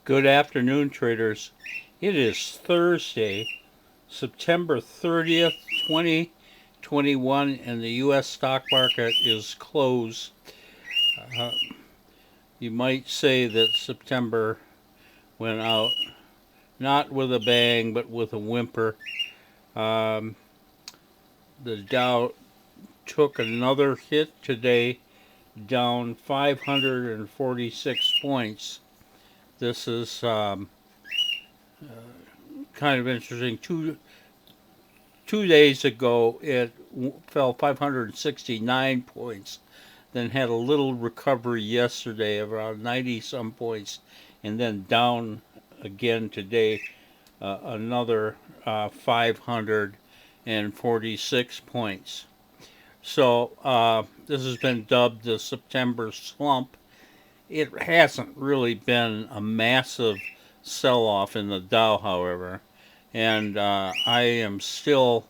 Good afternoon, traders. It is Thursday, September 30th, 2021, and the U.S. stock market is closed. Uh, you might say that September went out not with a bang, but with a whimper. Um, the Dow took another hit today, down 546 points. This is kind of interesting. Two days ago, it fell 569 points, then had a little recovery yesterday of around 90 some points, and then down again today, another 546 points. So this has been dubbed the September slump. It hasn't really been a massive sell off in the Dow, however, and I am still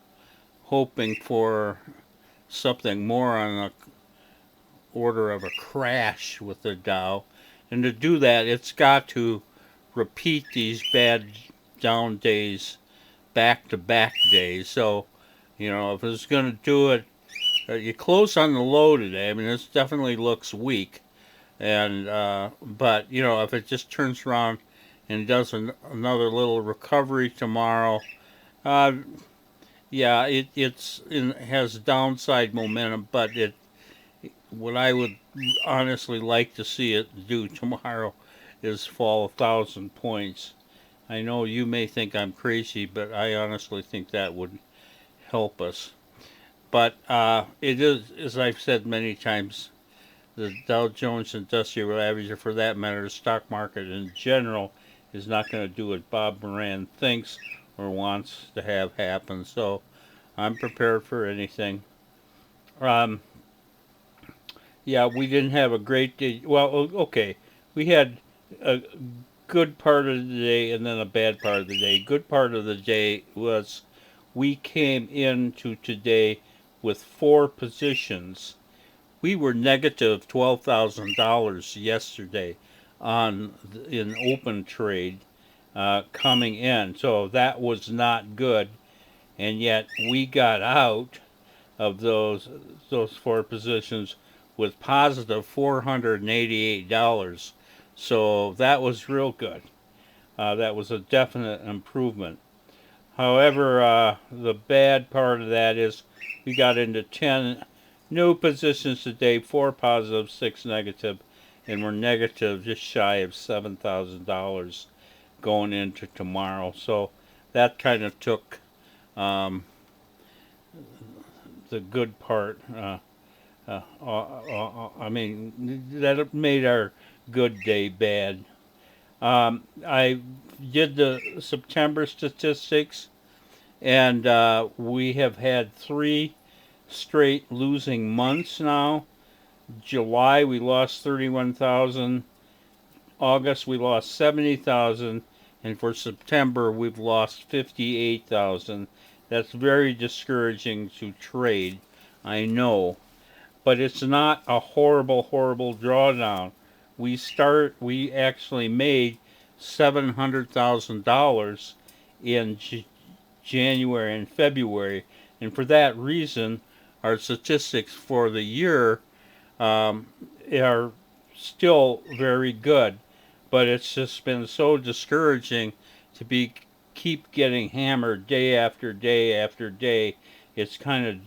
hoping for something more on the order of a crash with the Dow. And to do that, it's got to repeat these bad down days back to back days. So, if it's going to do it, you close on the low today. I mean, this definitely looks weak. And, but, if it just turns around and does another little recovery tomorrow, uh, yeah, it has downside momentum, but what I would honestly like to see it do tomorrow is fall 1,000 points. I know you may think I'm crazy, but I honestly think that would help us. But it is, as I've said many times, the Dow Jones Industrial Average, or for that matter, the stock market in general, is not going to do what Bob Moran thinks or wants to have happen. So I'm prepared for anything. Um, yeah, we didn't have a great day. Well, okay, we had a good part of the day and then a bad part of the day. Good part of the day was we came into today with four positions. We were negative $12,000 yesterday on in open trade coming in, so that was not good. And yet we got out of those four positions with positive $488. So that was real good. That was a definite improvement. However, the bad part of that is we got into 10 new positions today, 4 positive, 6 negative, and we're negative just shy of $7,000 going into tomorrow. So that kind of took um, the good part. I mean, that made our good day bad. I did the September statistics, and we have had 3 straight losing months now. July we lost 31,000. August we lost 70,000, and for September we've lost 58,000. That's very discouraging to trade, I know, but it's not a horrible drawdown. We actually made $700,000 in January and February, and for that reason, our statistics for the year um, are still very good. But it's just been so discouraging to be keep getting hammered day after day after day. It's kind of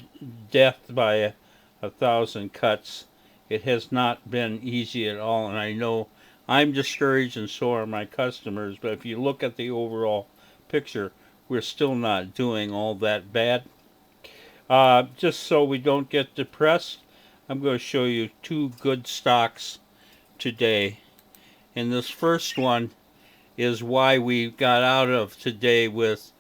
death by a thousand cuts. It has not been easy at all, and I know I'm discouraged, and so are my customers. But if you look at the overall picture, we're still not doing all that bad. Just so we don't get depressed, I'm going to show you 2 good stocks today. And this first one is why we got out of today with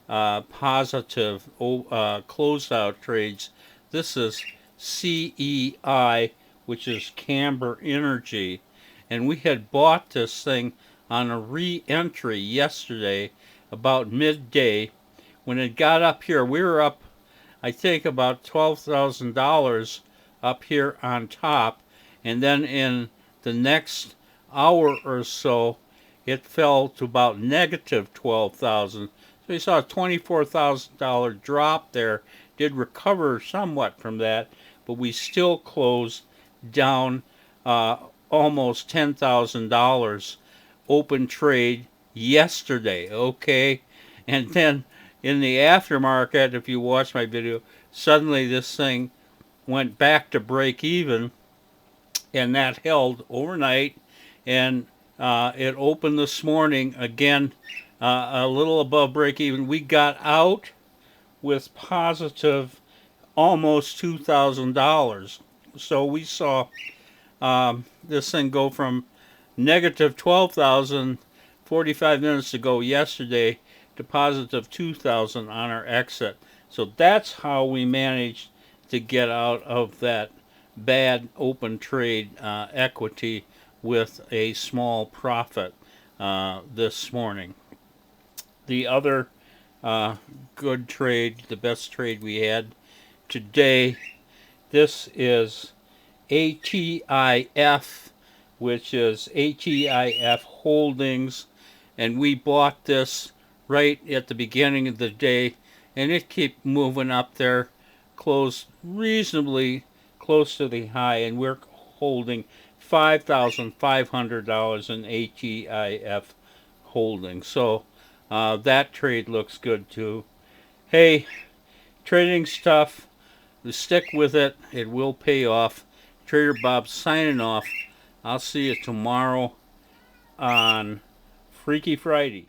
positive closeout trades. This is CEI, which is Camber Energy. And we had bought this thing on a re-entry yesterday about midday. When it got up here, we were up, I think, about $12,000 up here on top. And then in the next hour or so, it fell to about negative 12,000. So we saw a $24,000 drop there. Did recover somewhat from that, but we still closed down almost $10,000 open trade yesterday. Okay, and then in the aftermarket, if you watch my video, suddenly this thing went back to break even, and that held overnight, and it opened this morning again a little above break even. We got out with positive almost $2,000. So we saw this thing go from negative 12,000 45 minutes ago yesterday to positive 2,000 on our exit. So that's how we managed to get out of that bad open trade equity with a small profit this morning. The other good trade, the best trade we had today, this is ATIF, which is ATIF Holdings, and we bought this right at the beginning of the day, and it kept moving up there, closed reasonably close to the high, and we're holding $5,500 in ATIF Holdings. So that trade looks good too. Hey, trading's tough. Stick with it. It will pay off. Trader Bob signing off. I'll see you tomorrow on Freaky Friday.